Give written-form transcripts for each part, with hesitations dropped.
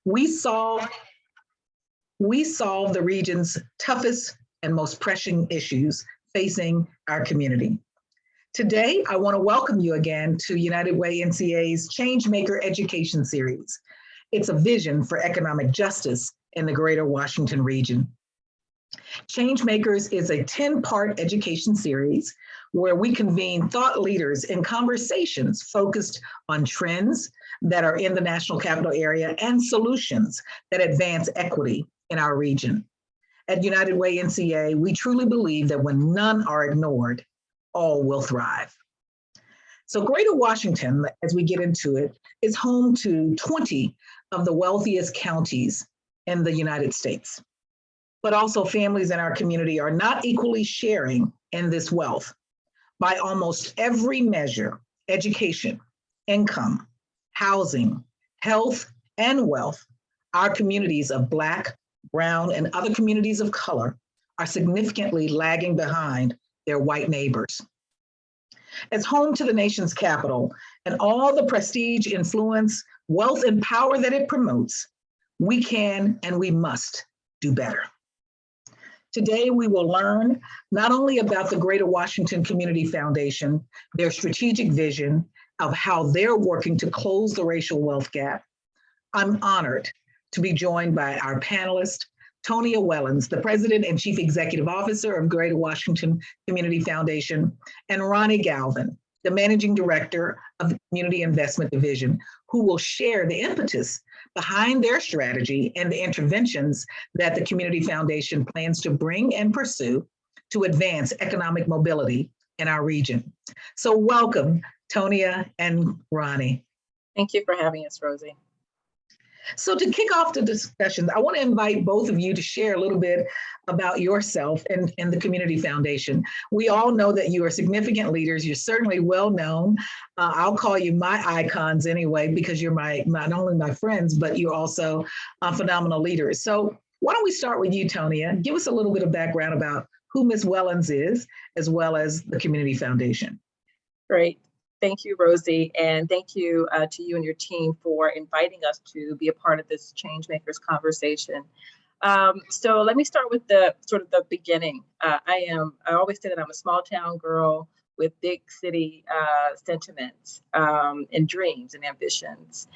We solve the region's toughest and most pressing issues facing our community. Today, I want to welcome you again to United Way NCA's Changemaker Education Series. It's a vision for economic justice in the greater Washington region. Changemakers is a 10-part education series where we convene thought leaders in conversations focused on trends that are in the national capital area and solutions that advance equity in our region. At United Way NCA, we truly believe that when none are ignored, all will thrive. So Greater Washington, as we get into it, is home to 20 of the wealthiest counties in the United States. But also families in our community are not equally sharing in this wealth. By almost every measure, education, income, housing, health, and wealth, our communities of Black, Brown, and other communities of color are significantly lagging behind their white neighbors. As home to the nation's capital and all the prestige, influence, wealth, and power that it promotes, we can and we must do better. Today, we will learn not only about the Greater Washington Community Foundation, their strategic vision of how they're working to close the racial wealth gap. I'm honored to be joined by our panelist, Tonia Wellons, the President and Chief Executive Officer of Greater Washington Community Foundation, and Ronnie Galvin, the Managing Director of the Community Investment Division, who will share the impetus behind their strategy and the interventions that the Community Foundation plans to bring and pursue to advance economic mobility in our region. So welcome, Tonia and Ronnie. Thank you for having us, Rosie. So to kick off the discussion, I want to invite both of you to share a little bit about yourself and the Community Foundation. We all know that you are significant leaders. You're certainly well known. I'll call you my icons anyway, because you're not only my friends, but you're also phenomenal leaders. So why don't we start with you, Tonia? Give us a little bit of background about who Ms. Wellons is, as well as the Community Foundation. Great. Thank you, Rosie, and thank you to you and your team for inviting us to be a part of this Changemakers conversation. So let me start with the beginning. I always say that I'm a small town girl with big city sentiments and dreams and ambitions.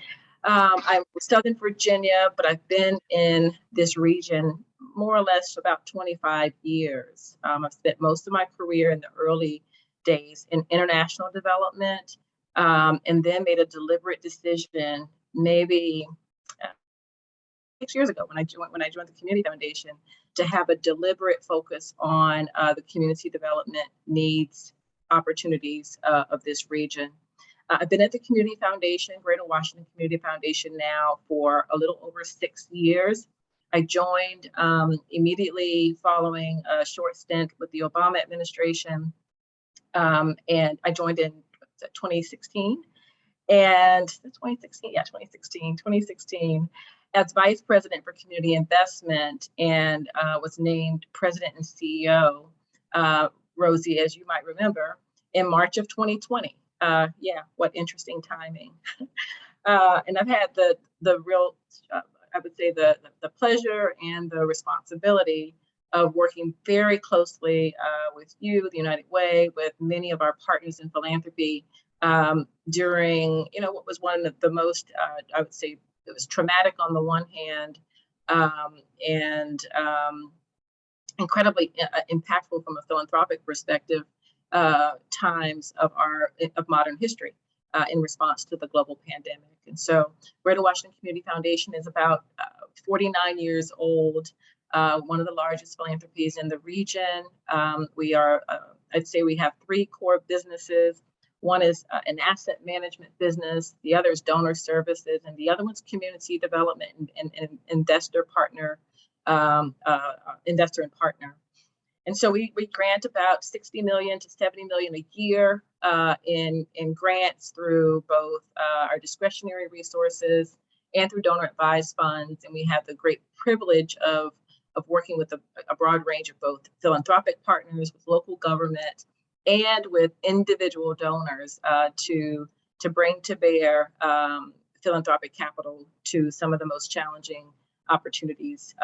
I'm Southern Virginia, but I've been in this region more or less for about 25 years. I've spent most of my career in the early days in international development, and then made a deliberate decision maybe 6 years ago when I joined the Community Foundation to have a deliberate focus on the community development needs, opportunities of this region. I've been at the Community Foundation, Greater Washington Community Foundation now for a little over 6 years. I joined immediately following a short stint with the Obama administration. And I joined in 2016, and 2016 as Vice President for Community Investment, and was named President and CEO, Rosie, as you might remember, in March of 2020. What interesting timing. And I've had the real, I would say the pleasure and the responsibility of working very closely with you, the United Way, with many of our partners in philanthropy during, what was one of the most, I would say, it was traumatic on the one hand, and incredibly impactful from a philanthropic perspective times of modern history in response to the global pandemic. And so Greater Washington Community Foundation is about 49 years old. One of the largest philanthropies in the region. We are, I'd say we have 3 core businesses. One is an asset management business, the other is donor services, and the other one's community development and investor and partner. And so we grant about 60 million to 70 million a year in grants through both our discretionary resources and through donor advised funds. And we have the great privilege of working with a broad range of both philanthropic partners, with local government, and with individual donors to bring to bear philanthropic capital to some of the most challenging opportunities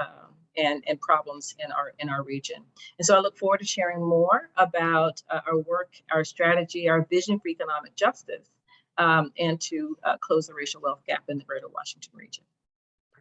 and problems in our region. And so I look forward to sharing more about our work, our strategy, our vision for economic justice, and to close the racial wealth gap in the greater Washington region.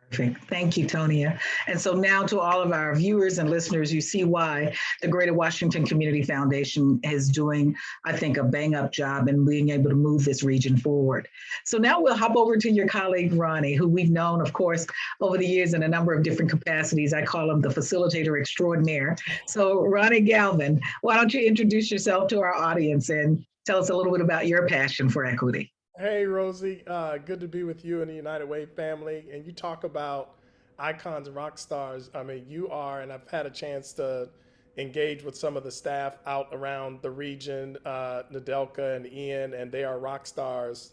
Perfect. Thank you, Tonia. And so now to all of our viewers and listeners, you see why the Greater Washington Community Foundation is doing, I think, a bang-up job in being able to move this region forward. So now we'll hop over to your colleague, Ronnie, who we've known, of course, over the years in a number of different capacities. I call him the facilitator extraordinaire. So Ronnie Galvin, why don't you introduce yourself to our audience and tell us a little bit about your passion for equity? Hey, Rosie, good to be with you and the United Way family. And you talk about icons and rock stars. I mean, you are, and I've had a chance to engage with some of the staff out around the region, Nadelka and Ian, and they are rock stars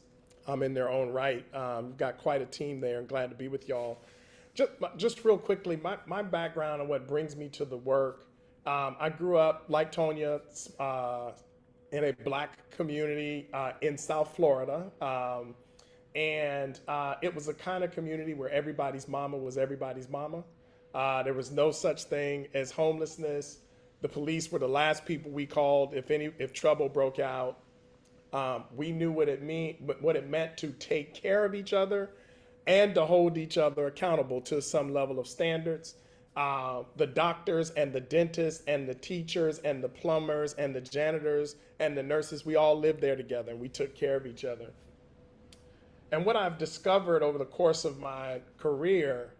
in their own right. You've got quite a team there, and glad to be with y'all. Just real quickly, my background and what brings me to the work. I grew up, like Tonia, in a Black community in South Florida. And it was a kind of community where everybody's mama was everybody's mama. There was no such thing as homelessness. The police were the last people we called if trouble broke out. We knew what it meant to take care of each other and to hold each other accountable to some level of standards. The doctors and the dentists and the teachers and the plumbers and the janitors and the nurses, we all lived there together and we took care of each other. And what I've discovered over the course of my career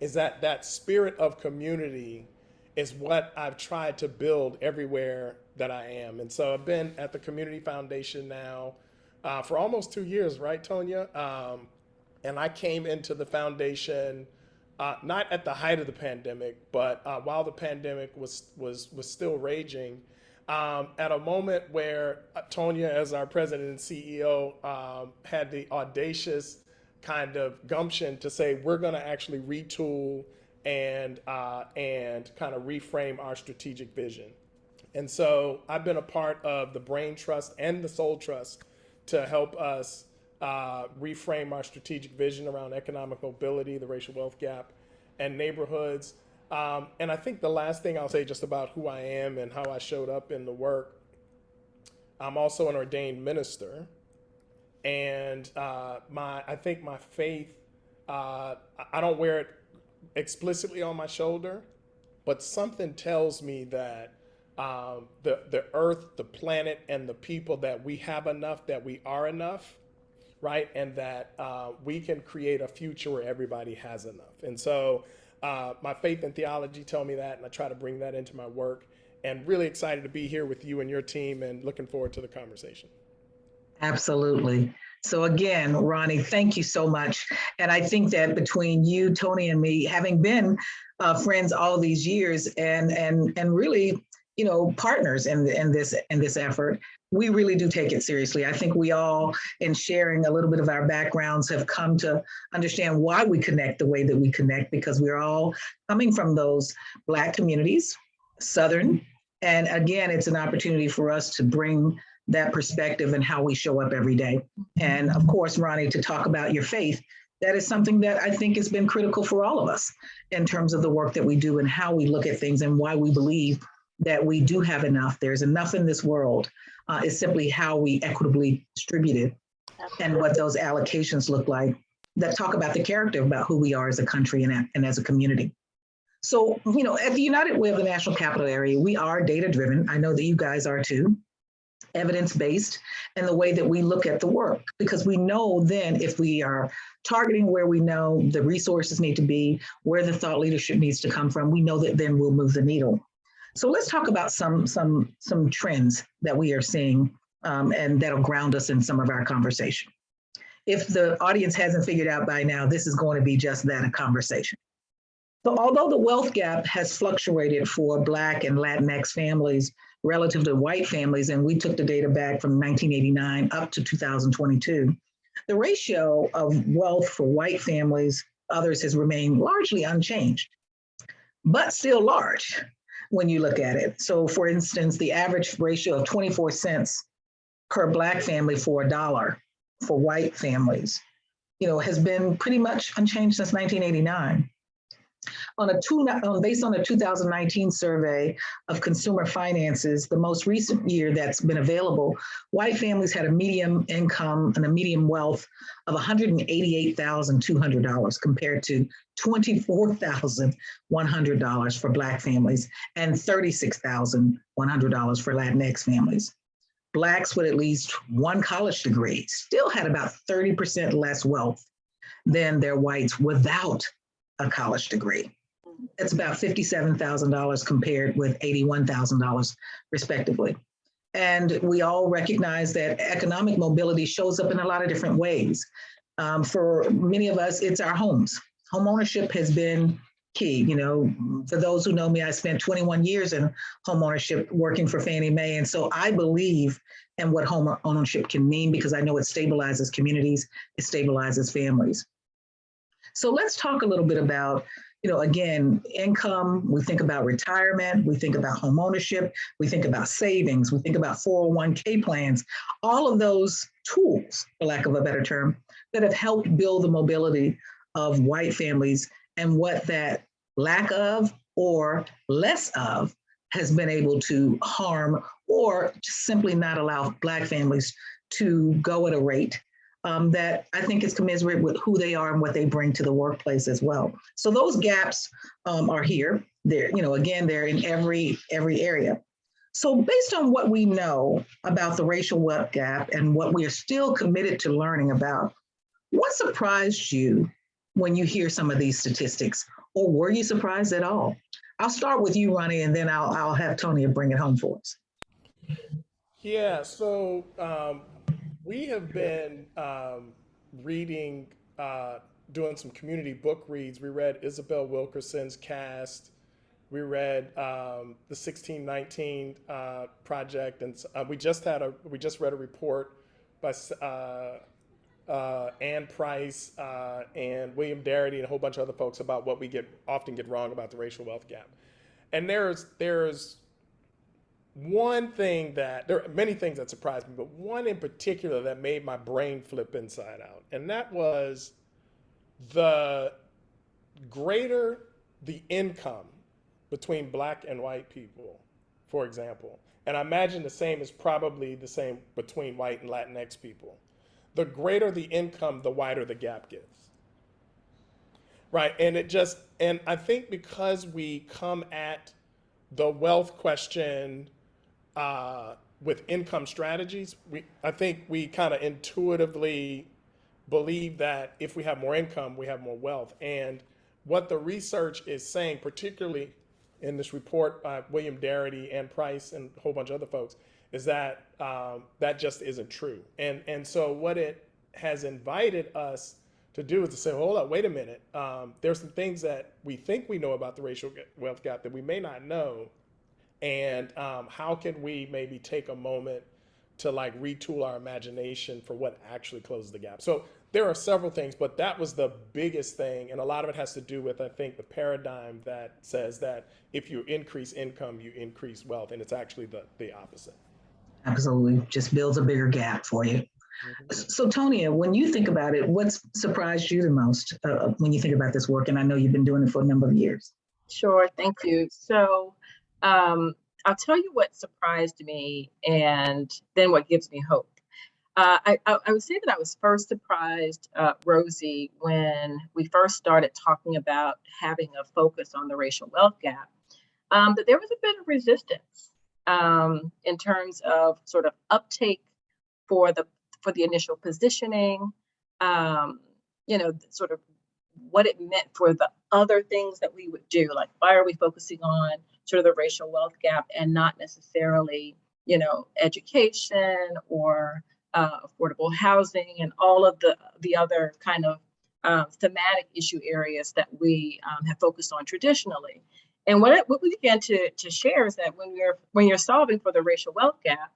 is that that spirit of community is what I've tried to build everywhere that I am. And so I've been at the Community Foundation now for almost 2 years, right, Tonia? And I came into the foundation not at the height of the pandemic, but while the pandemic was still raging, at a moment where Tonia, as our president and CEO, had the audacious kind of gumption to say, we're going to actually retool and kind of reframe our strategic vision. And so I've been a part of the Brain Trust and the Soul Trust to help us reframe our strategic vision around economic mobility, the racial wealth gap, and neighborhoods. And I think the last thing I'll say just about who I am and how I showed up in the work, I'm also an ordained minister. And I think my faith, I don't wear it explicitly on my shoulder, but something tells me that the earth, the planet, and the people, that we have enough, that we are enough, right? And that we can create a future where everybody has enough. And so my faith and theology tell me that, and I try to bring that into my work, and really excited to be here with you and your team and looking forward to the conversation. Absolutely. So again, Ronnie, thank you so much. And I think that between you, Tony, and me, having been friends all these years and really, you know, partners in this effort, we really do take it seriously. I think we all, in sharing a little bit of our backgrounds, have come to understand why we connect the way that we connect, because we're all coming from those Black communities, Southern. And again, it's an opportunity for us to bring that perspective and how we show up every day. And of course, Ronnie, to talk about your faith, that is something that I think has been critical for all of us in terms of the work that we do and how we look at things and why we believe that we do have enough. There's enough in this world. It's simply how we equitably distribute it and what those allocations look like that talk about the character about who we are as a country and as a community. So, you know, at the United Way of the National Capital Area, we are data-driven. I know that you guys are too. Evidence-based in the way that we look at the work, because we know then if we are targeting where we know the resources need to be, where the thought leadership needs to come from, we know that then we'll move the needle. So let's talk about some trends that we are seeing and that'll ground us in some of our conversation. If the audience hasn't figured out by now, this is going to be just that, a conversation. So although the wealth gap has fluctuated for Black and Latinx families relative to white families, and we took the data back from 1989 up to 2022, the ratio of wealth for white families, others, has remained largely unchanged, but still large when you look at it. So for instance, the average ratio of 24 cents per Black family for $1 for white families has been pretty much unchanged since 1989. Based on a 2019 survey of consumer finances, the most recent year that's been available, white families had a median income and a median wealth of $188,200 compared to $24,100 for Black families and $36,100 for Latinx families. Blacks with at least one college degree still had about 30% less wealth than their whites without a college degree. It's about $57,000 compared with $81,000 respectively. And we all recognize that economic mobility shows up in a lot of different ways. For many of us, it's our homes. Home ownership has been key. For those who know me, I spent 21 years in home ownership working for Fannie Mae. And so I believe in what home ownership can mean because I know it stabilizes communities, it stabilizes families. So let's talk a little bit about, again, income. We think about retirement, we think about home ownership, we think about savings, we think about 401k plans, all of those tools, for lack of a better term, that have helped build the mobility of white families and what that lack of or less of has been able to harm or just simply not allow Black families to go at a rate that I think is commensurate with who they are and what they bring to the workplace as well. So those gaps are here. They're, again, they're in every area. So based on what we know about the racial wealth gap and what we are still committed to learning about, what surprised you when you hear some of these statistics, or were you surprised at all? I'll start with you, Ronnie, and then I'll have Tonia bring it home for us. Yeah, so we have been reading, doing some community book reads. We read Isabel Wilkerson's Cast. We read the 1619 Project, and we just read a report by Ann Price and William Darity and a whole bunch of other folks about what we often get wrong about the racial wealth gap. And there's one thing there are many things that surprised me, but one in particular that made my brain flip inside out. And that was the greater the income between Black and white people, for example. And I imagine the same is probably the same between white and Latinx people. The greater the income, the wider the gap gets. Right, and I think because we come at the wealth question with income strategies, I think we kind of intuitively believe that if we have more income, we have more wealth. And what the research is saying, particularly in this report by William Darity and Price and a whole bunch of other folks, is that that just isn't true. And so what it has invited us to do is to say, hold up, wait a minute. There's some things that we think we know about the racial wealth gap that we may not know. And how can we maybe take a moment to retool our imagination for what actually closes the gap? So there are several things, but that was the biggest thing. And a lot of it has to do with, I think, the paradigm that says that if you increase income, you increase wealth. And it's actually the opposite. Absolutely. Just builds a bigger gap for you. Mm-hmm. So Tonia, when you think about it, what's surprised you the most when you think about this work? And I know you've been doing it for a number of years. Sure. Thank you. So I'll tell you what surprised me and then what gives me hope. I would say that I was first surprised, Rosie, when we first started talking about having a focus on the racial wealth gap, that there was a bit of resistance in terms of sort of uptake for the initial positioning, sort of what it meant for the other things that we would do. Like, why are we focusing on sort of the racial wealth gap and not necessarily, education or affordable housing and all of the other kind of thematic issue areas that we have focused on traditionally. And what we began to share is that when you're solving for the racial wealth gap,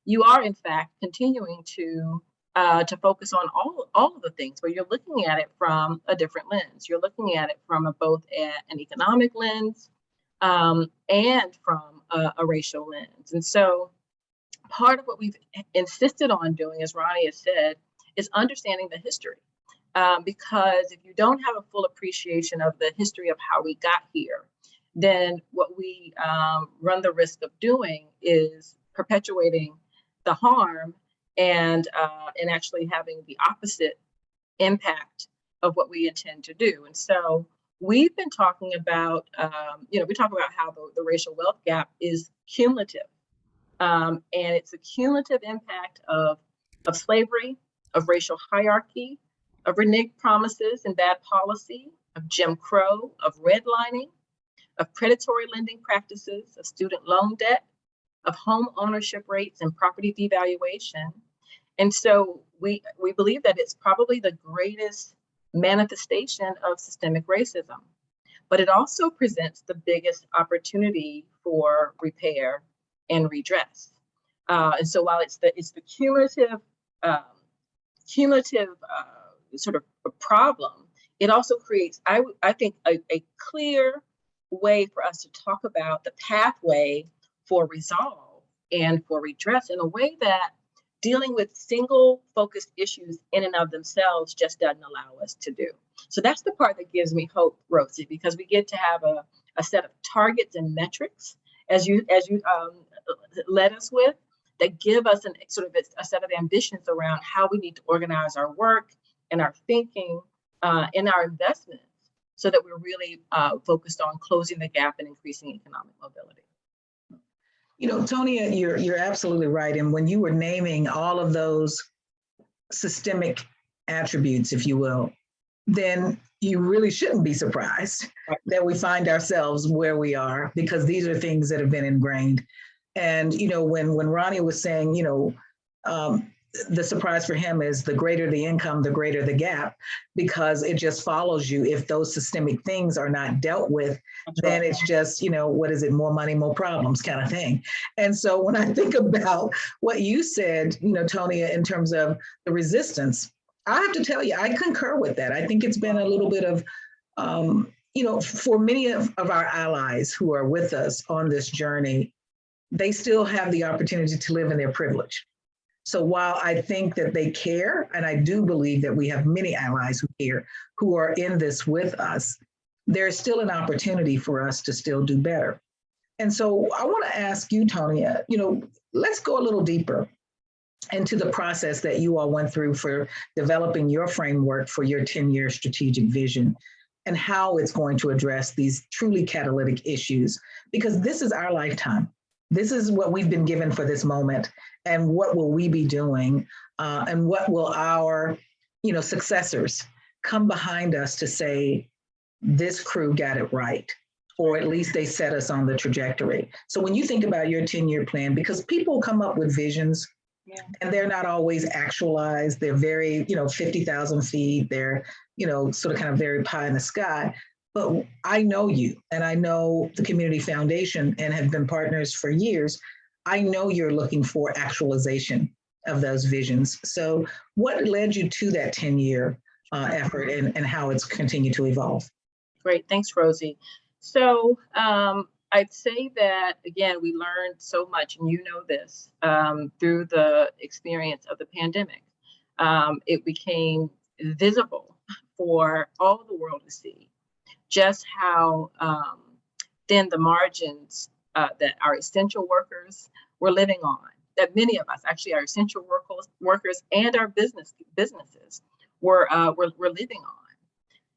you are in fact continuing to focus on all of the things, but you're looking at it from a different lens. You're looking at it from both an economic lens and from a racial lens. And so part of what we've insisted on doing, as Ronnie has said, is understanding the history. because if you don't have a full appreciation of the history of how we got here, then what we run the risk of doing is perpetuating the harm and actually having the opposite impact of what we intend to do. And so we've been talking about, we talk about how the racial wealth gap is cumulative. And it's a cumulative impact of slavery, of racial hierarchy, of reneged promises and bad policy, of Jim Crow, of redlining, of predatory lending practices, of student loan debt, of home ownership rates and property devaluation. And so we believe that it's probably the greatest manifestation of systemic racism, but it also presents the biggest opportunity for repair and redress. And so while it's the cumulative sort of a problem, it also creates, I think, a clear way for us to talk about the pathway for resolve and for redress in a way that dealing with single focused issues in and of themselves just doesn't allow us to do. So that's the part that gives me hope, Rosie, because we get to have a set of targets and metrics as you led us with, that give us a set of ambitions around how we need to organize our work and our thinking and our investments so that we're really focused on closing the gap and increasing economic mobility. You know, Tonia, you're absolutely right. And when you were naming all of those systemic attributes, if you will, then you really shouldn't be surprised that we find ourselves where we are, because these are things that have been ingrained. And, you know, when Ronnie was saying, the surprise for him is the greater the income, the greater the gap, because it just follows you. If those systemic things are not dealt with, then it's just, what is it? More money, more problems kind of thing. And so when I think about what you said, Tonia, in terms of the resistance, I have to tell you, I concur with that. I think it's been a little bit of, for many of our allies who are with us on this journey, they still have the opportunity to live in their privilege. So while I think that they care, and I do believe that we have many allies who care, who are in this with us, there's still an opportunity for us to still do better. And so I want to ask you, Tonia, let's go a little deeper into the process that you all went through for developing your framework for your 10-year strategic vision and how it's going to address these truly catalytic issues, because this is our lifetime. This is what we've been given for this moment, and what will we be doing, and what will our, successors come behind us to say, this crew got it right, or at least they set us on the trajectory. So when you think about your 10-year plan, because people come up with visions, and they're not always actualized, they're very, 50,000 feet, they're, sort of kind of very pie in the sky. But I know you, and I know the Community Foundation, and have been partners for years. I know you're looking for actualization of those visions. So what led you to that 10-year effort, and how it's continued to evolve? Great, thanks, Rosie. So I'd say that, again, we learned so much, and you know this, through the experience of the pandemic. It became visible for all the world to see just how thin the margins that our essential workers were living on, that many of us actually are essential workers and our businesses were living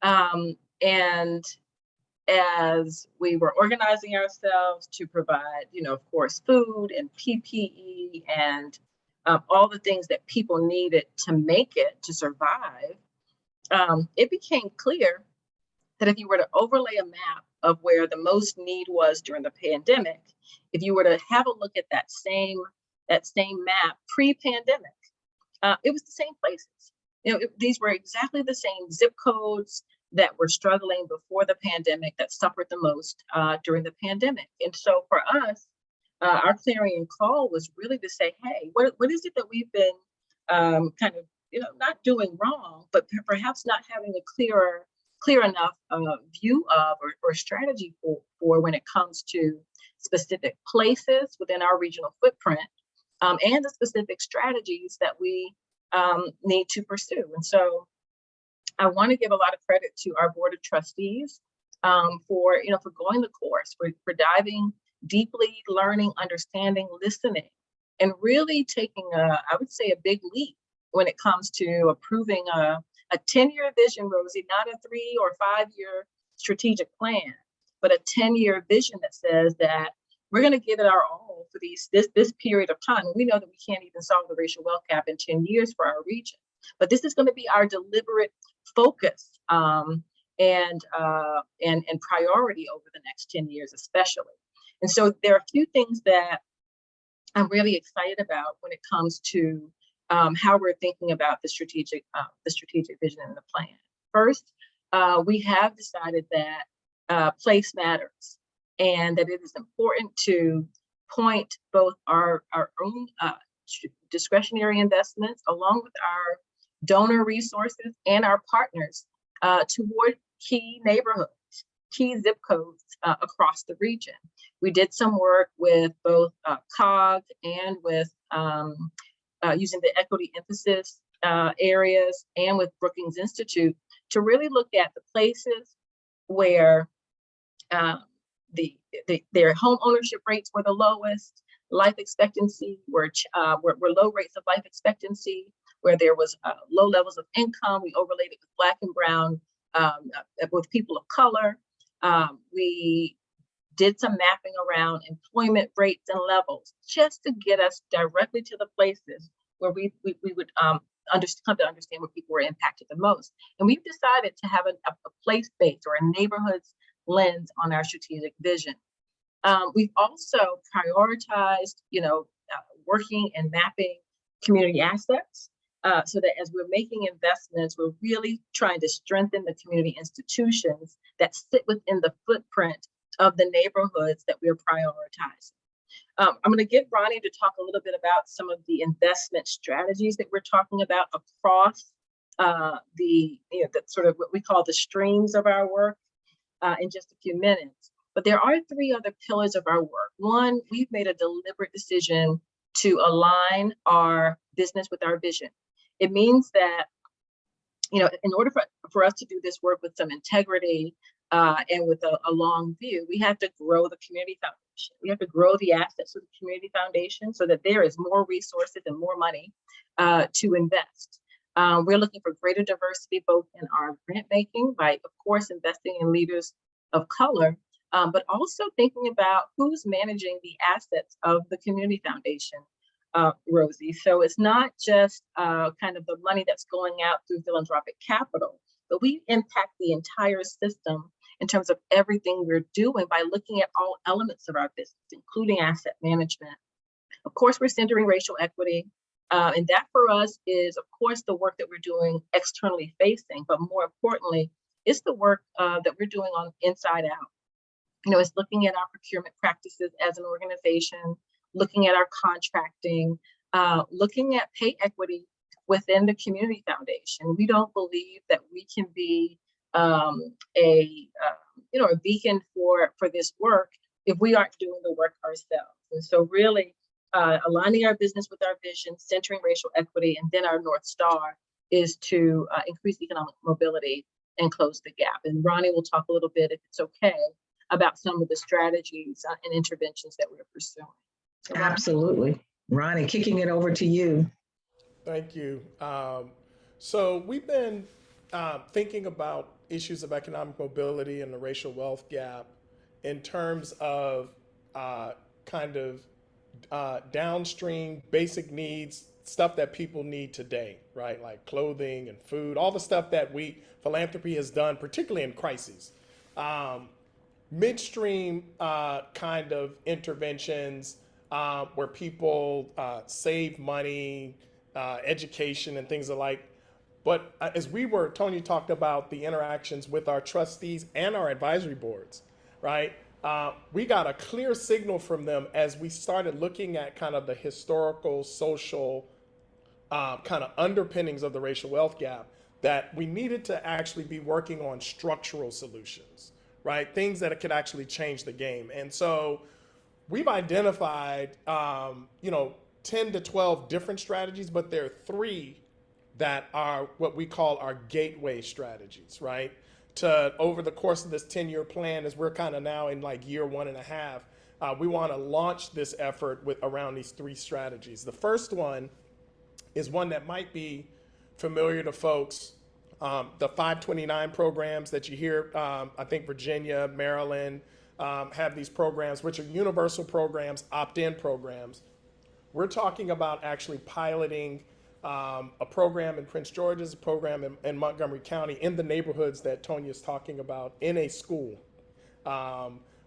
on. And as we were organizing ourselves to provide, of course, food and PPE and all the things that people needed to make it, to survive, it became clear that if you were to overlay a map of where the most need was during the pandemic, if you were to have a look at that same map pre-pandemic, it was the same places. These were exactly the same zip codes that were struggling before the pandemic, that suffered the most during the pandemic. And so for us, our clarion call was really to say, hey, what is it that we've been kind of, not doing wrong, but perhaps not having a clear enough view of or strategy for when it comes to specific places within our regional footprint, and the specific strategies that we need to pursue. And so I want to give a lot of credit to our board of trustees for going the course, for diving deeply, learning, understanding, listening, and really taking I would say, a big leap when it comes to approving a 10-year vision, Rosie, not a 3 or 5 year strategic plan, but a 10-year vision that says that we're going to give it our all for this period of time. And we know that we can't even solve the racial wealth gap in 10 years for our region, but this is going to be our deliberate focus and priority over the next 10 years, especially. And so there are a few things that I'm really excited about when it comes to how we're thinking about the strategic vision and the plan. First, we have decided that place matters, and that it is important to point both our own discretionary investments along with our donor resources and our partners toward key neighborhoods, key zip codes across the region. We did some work with both COG and with using the equity emphasis areas and with Brookings Institute to really look at the places where their home ownership rates were the lowest, life expectancy were low rates of life expectancy, where there was low levels of income. We overlaid it with Black and Brown, with people of color. We did some mapping around employment rates and levels just to get us directly to the places where we would come to understand where people were impacted the most. And we've decided to have a place-based or a neighborhoods lens on our strategic vision. We've also prioritized, working and mapping community assets so that as we're making investments, we're really trying to strengthen the community institutions that sit within the footprint of the neighborhoods that we're prioritizing. I'm going to get Ronnie to talk a little bit about some of the investment strategies that we're talking about across the sort of what we call the streams of our work in just a few minutes. But there are 3 other pillars of our work. One, we've made a deliberate decision to align our business with our vision. It means that, in order for us to do this work with some integrity and with a long view, we have to grow the community foundation. We have to grow the assets of the community foundation so that there is more resources and more money to invest. We're looking for greater diversity, both in our grant making by, of course, investing in leaders of color, but also thinking about who's managing the assets of the community foundation, Rosie. So it's not just kind of the money that's going out through philanthropic capital, but we impact the entire system in terms of everything we're doing by looking at all elements of our business, including asset management. Of course, we're centering racial equity. And that for us is, of course, the work that we're doing externally facing, but more importantly, it's the work that we're doing on inside out. It's looking at our procurement practices as an organization, looking at our contracting, looking at pay equity within the community foundation. We don't believe that we can be a beacon for this work if we aren't doing the work ourselves. And so really aligning our business with our vision, centering racial equity, and then our North Star is to increase economic mobility and close the gap. And Ronnie will talk a little bit, if it's okay, about some of the strategies and interventions that we're pursuing. So, Absolutely. Ronnie, kicking it over to you. Thank you. So we've been thinking about issues of economic mobility and the racial wealth gap in terms of downstream basic needs, stuff that people need today, right? Like clothing and food, all the stuff that philanthropy has done, particularly in crises. Midstream kind of interventions where people save money, education and things alike. But as Tonia talked about the interactions with our trustees and our advisory boards, right? We got a clear signal from them as we started looking at kind of the historical, social kind of underpinnings of the racial wealth gap, that we needed to actually be working on structural solutions, right? Things that could actually change the game. And so we've identified, 10 to 12 different strategies, but there are 3 that are what we call our gateway strategies, right? To over the course of this 10-year plan, as we're kind of now in like year 1.5, we want to launch this effort with around these 3 strategies. The first one is one that might be familiar to folks. The 529 programs that you hear, I think Virginia, Maryland have these programs, which are universal programs, opt-in programs. We're talking about actually piloting a program in Prince George's, a program in Montgomery County, in the neighborhoods that Tonia is talking about, in a school,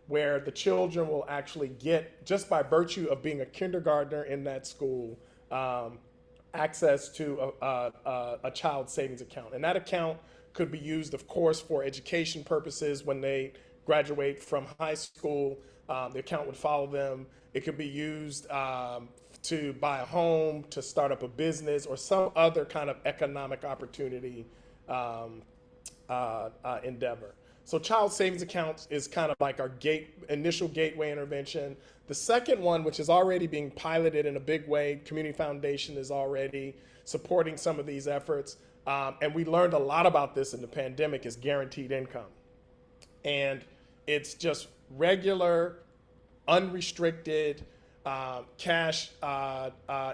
where the children will actually get, just by virtue of being a kindergartner in that school, access to a child savings account. And that account could be used, of course, for education purposes. When they graduate from high school, the account would follow them. It could be used to buy a home, to start up a business, or some other kind of economic opportunity endeavor. So child savings accounts is kind of like our initial gateway intervention. The second one, which is already being piloted in a big way, Community Foundation is already supporting some of these efforts, and we learned a lot about this in the pandemic, is guaranteed income. And it's just regular, unrestricted cash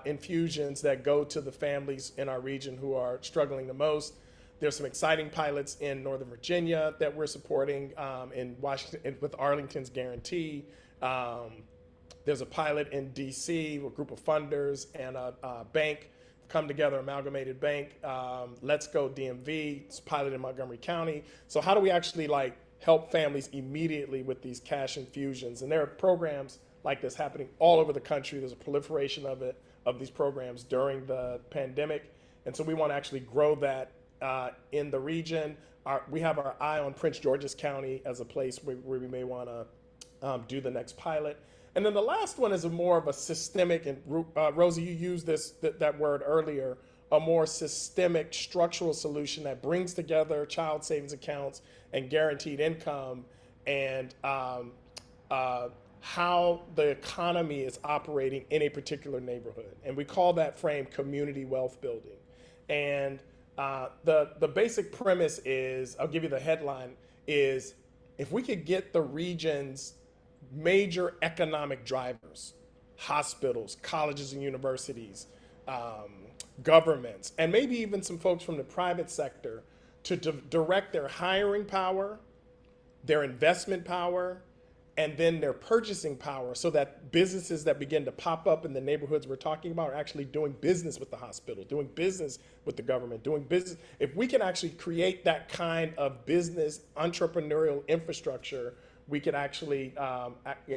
infusions that go to the families in our region who are struggling the most. There's some exciting pilots in Northern Virginia that we're supporting, in Washington with Arlington's Guarantee. There's a pilot in DC with a group of funders and a bank come together, Amalgamated Bank. Let's Go DMV, it's piloted in Montgomery County. So how do we actually like help families immediately with these cash infusions? And there are programs like this happening all over the country. There's a proliferation of these programs during the pandemic. And so we want to actually grow that in the region. We have our eye on Prince George's County as a place where we may want to do the next pilot. And then the last one is a more of a systemic, and Rosie, you used that word earlier, a more systemic structural solution that brings together child savings accounts and guaranteed income, and how the economy is operating in a particular neighborhood. And we call that frame community wealth building. And the basic premise is, I'll give you the headline, is if we could get the region's major economic drivers, hospitals, colleges and universities, governments, and maybe even some folks from the private sector to direct their hiring power, their investment power, and then their purchasing power, so that businesses that begin to pop up in the neighborhoods we're talking about are actually doing business with the hospital, doing business with the government, doing business. If we can actually create that kind of business entrepreneurial infrastructure, we could actually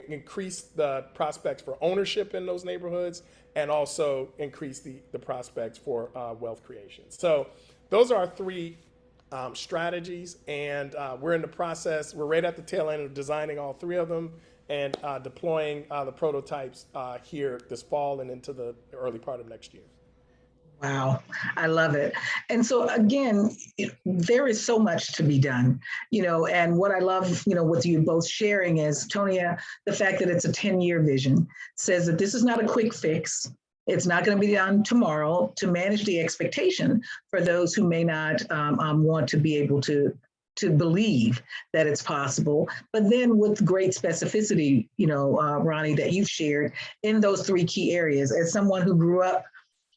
increase the prospects for ownership in those neighborhoods, and also increase the prospects for wealth creation. So those are our 3 strategies, and we're in the process. We're right at the tail end of designing all 3 of them and deploying the prototypes here this fall and into the early part of next year. Wow, I love it. And so again, there is so much to be done, and what I love, with you both sharing is, Tonia, the fact that it's a 10-year vision says that this is not a quick fix. It's not going to be done tomorrow, to manage the expectation for those who may not want to be able to believe that it's possible. But then with great specificity, Ronnie, that you've shared in those 3 key areas, as someone who grew up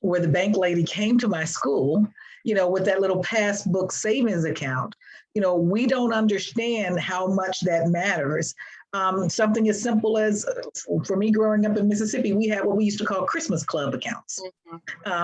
where the bank lady came to my school, with that little passbook savings account, we don't understand how much that matters. Something as simple as, for me growing up in Mississippi, we had what we used to call Christmas club accounts,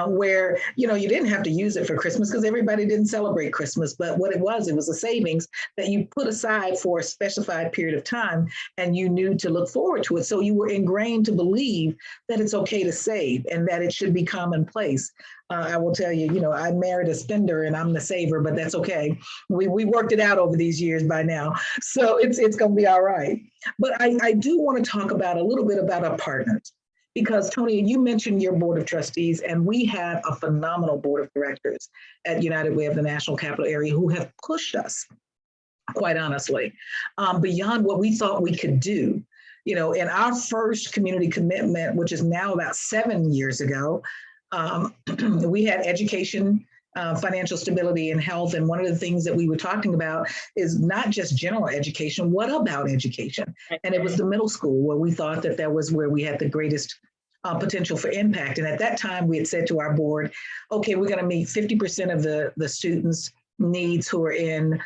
where, you didn't have to use it for Christmas because everybody didn't celebrate Christmas. But what it was a savings that you put aside for a specified period of time, and you knew to look forward to it. So you were ingrained to believe that it's okay to save and that it should be commonplace. I will tell you, I married a spender and I'm the saver, but that's okay. We worked it out over these years by now. So it's going to be all right. But I do want to talk about a little bit about our partners, because Tonia, you mentioned your board of trustees, and we have a phenomenal board of directors at United Way of the National Capital Area who have pushed us, quite honestly, beyond what we thought we could do. In our first community commitment, which is now about 7 years ago, we had education financial stability and health. And one of the things that we were talking about is not just general education. What about education? And it was the middle school where we thought that that was where we had the greatest potential for impact. And at that time, we had said to our board, okay, we're going to meet 50% of the students' needs who are in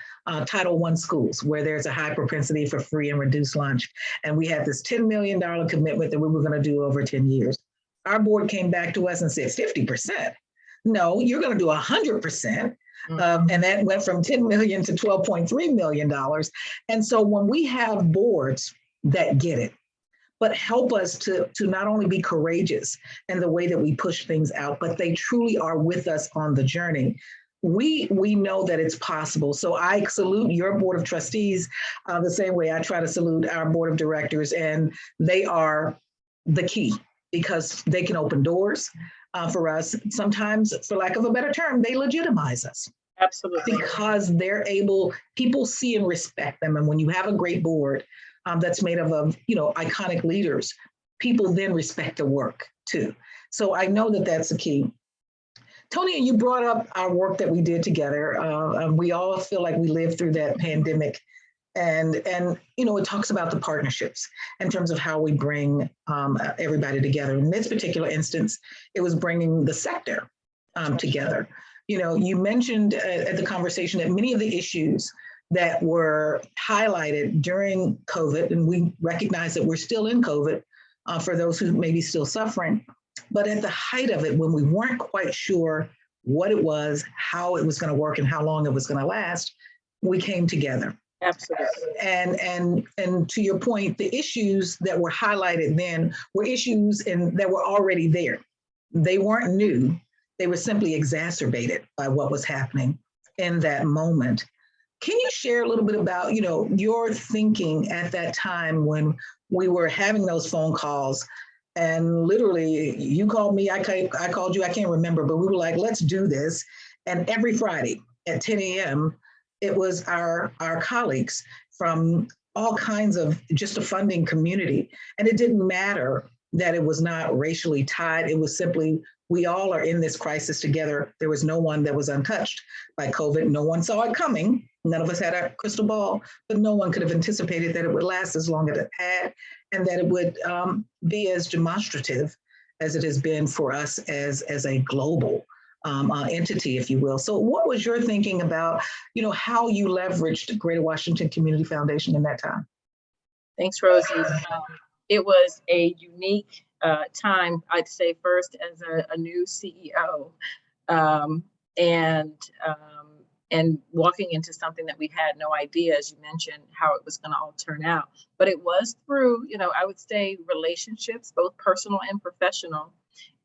Title I schools, where there's a high propensity for free and reduced lunch. And we had this $10 million commitment that we were going to do over 10 years. Our board came back to us and said, 50%. No, you're going to do 100%. And that went from 10 million to $12.3 million. And so when we have boards that get it, but help us to not only be courageous in the way that we push things out, but they truly are with us on the journey, we know that it's possible. So I salute your board of trustees the same way I try to salute our board of directors, and they are the key because they can open doors for us. Sometimes, for lack of a better term, they legitimize us. Absolutely. Because they're able, people see and respect them. And when you have a great board that's made up of, iconic leaders, people then respect the work too. So I know that that's the key. Tonia, you brought up our work that we did together. We all feel like we lived through that pandemic. And it talks about the partnerships in terms of how we bring everybody together. In this particular instance, it was bringing the sector together. You mentioned at the conversation that many of the issues that were highlighted during COVID, and we recognize that we're still in COVID for those who may be still suffering, but at the height of it, when we weren't quite sure what it was, how it was going to work, and how long it was going to last, we came together. Absolutely. And to your point, the issues that were highlighted then were issues that were already there. They weren't new. They were simply exacerbated by what was happening in that moment. Can you share a little bit about, your thinking at that time when we were having those phone calls, and literally you called me, I called you, I can't remember, but we were like, let's do this. And every Friday at 10 a.m., it was our colleagues from all kinds of just a funding community. And it didn't matter that it was not racially tied. It was simply, we all are in this crisis together. There was no one that was untouched by COVID. No one saw it coming. None of us had a crystal ball, but no one could have anticipated that it would last as long as it had, and that it would be as demonstrative as it has been for us as a global entity, if you will. So what was your thinking about, how you leveraged Greater Washington Community Foundation in that time? Thanks, Rosie. It was a unique time, I'd say, first as a new CEO, and walking into something that we had no idea, as you mentioned, how it was going to all turn out. But it was through, I would say, relationships, both personal and professional,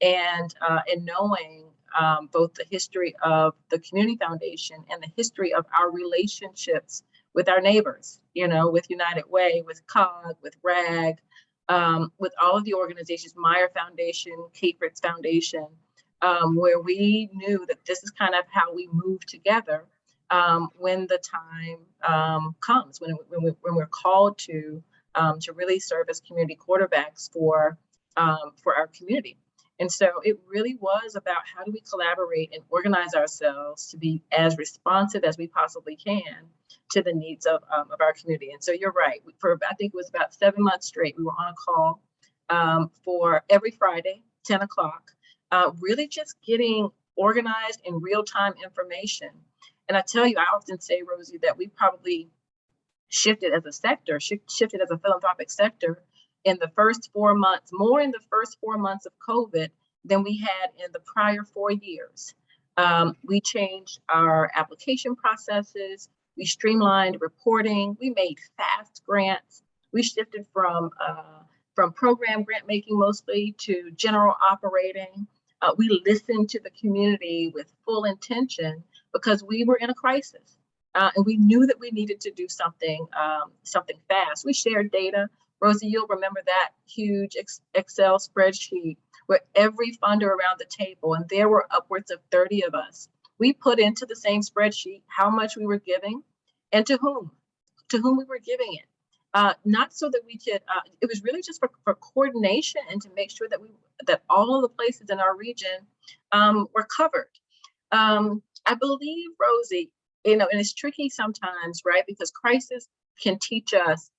and knowing both the history of the Community Foundation and the history of our relationships with our neighbors, with United Way, with COG, with RAG, with all of the organizations, Meyer Foundation, Kate Ritz Foundation, where we knew that this is kind of how we move together when the time comes, when we're called to really serve as community quarterbacks for our community. And so it really was about how do we collaborate and organize ourselves to be as responsive as we possibly can to the needs of our community. And so you're right. I think it was about 7 months straight, we were on a call for every Friday, 10 o'clock, really just getting organized in real-time information. And I tell you, I often say, Rosie, that we probably shifted as a sector, shifted as a philanthropic sector in the first 4 months, more in the first 4 months of COVID than we had in the prior 4 years. We changed our application processes. We streamlined reporting. We made fast grants. We shifted from program grant making mostly to general operating. We listened to the community with full intention because we were in a crisis. And we knew that we needed to do something fast. We shared data. Rosie, you'll remember that huge Excel spreadsheet where every funder around the table, and there were upwards of 30 of us, we put into the same spreadsheet how much we were giving and to whom we were giving it. Not so that we could, it was really just for coordination and to make sure that all of the places in our region were covered. I believe, Rosie, and it's tricky sometimes, right? Because crisis can teach us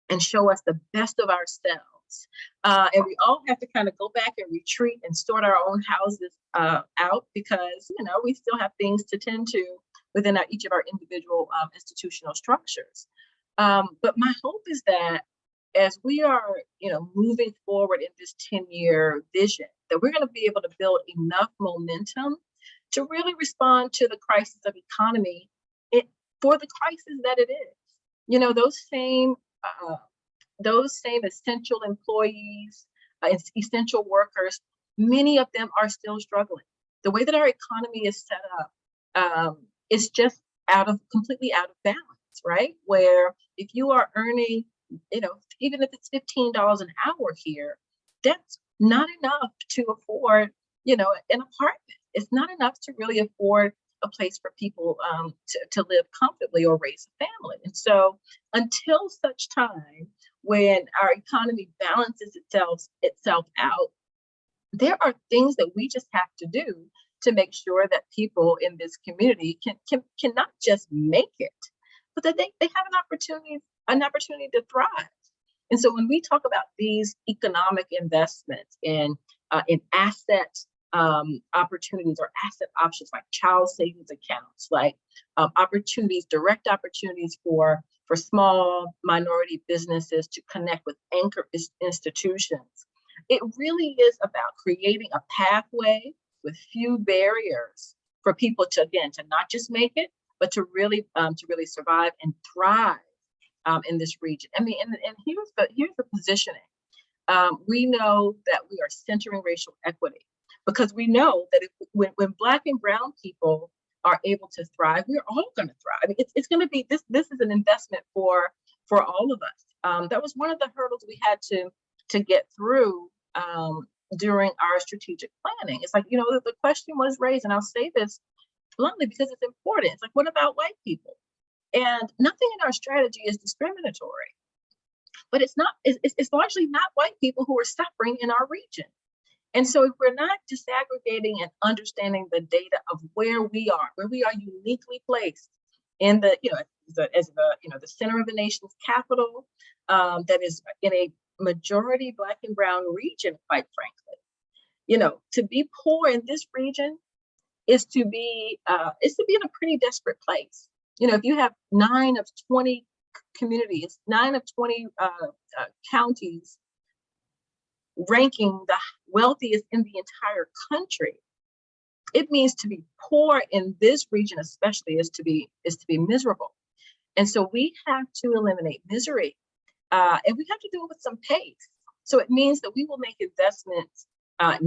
and show us the best of ourselves. And we all have to kind of go back and retreat and sort our own houses out because, we still have things to tend to within each of our individual institutional structures. But my hope is that as we are, moving forward in this 10-year vision, that we're going to be able to build enough momentum to really respond to the crisis of economy for the crisis that it is. Those same essential employees, essential workers, many of them are still struggling. The way that our economy is set up is just completely out of balance, right? Where if you are earning, even if it's $15 an hour here, that's not enough to afford, an apartment. It's not enough to really afford a place for people to live comfortably or raise a family. And so until such time when our economy balances itself out, there are things that we just have to do to make sure that people in this community can not just make it, but that they have an opportunity to thrive. And so when we talk about these economic investments in asset opportunities or asset options like child savings accounts, like direct opportunities for small minority businesses to connect with anchor institutions, it really is about creating a pathway with few barriers for people to not just make it, but to really survive and thrive in this region. I mean, and here's the positioning. We know that we are centering racial equity because we know that when Black and Brown people are able to thrive, we're all going to thrive. I mean, it's going to be this is an investment for all of us. That was one of the hurdles we had to get through during our strategic planning. It's like, the question was raised, and I'll say this bluntly because it's important. It's like, what about white people? And nothing in our strategy is discriminatory, but it's largely not white people who are suffering in our region. And so if we're not disaggregating and understanding the data of where we are uniquely placed in the center of the nation's capital, that is in a majority Black and Brown region, quite frankly, to be poor in this region is to be in a pretty desperate place. If you have 9 of 20 communities, 9 of 20 counties ranking the wealthiest in the entire country, it means to be poor in this region especially is to be miserable. And so we have to eliminate misery, and we have to do it with some pace. So it means that we will make investments now.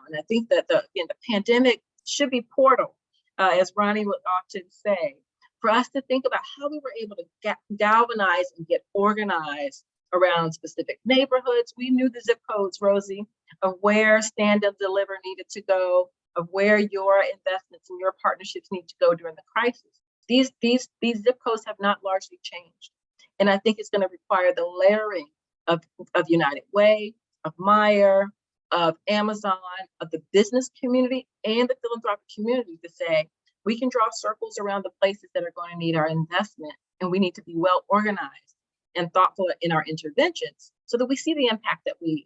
And I think that the pandemic should be portal, as Ronnie would often say, for us to think about how we were able to galvanize and get organized around specific neighborhoods. We knew the zip codes, Rosie, of where Stand Up Deliver needed to go, of where your investments and your partnerships need to go during the crisis. These zip codes have not largely changed. And I think it's going to require the layering of United Way, of Meyer, of Amazon, of the business community and the philanthropic community to say, we can draw circles around the places that are going to need our investment, and we need to be well organized and thoughtful in our interventions so that we see the impact that we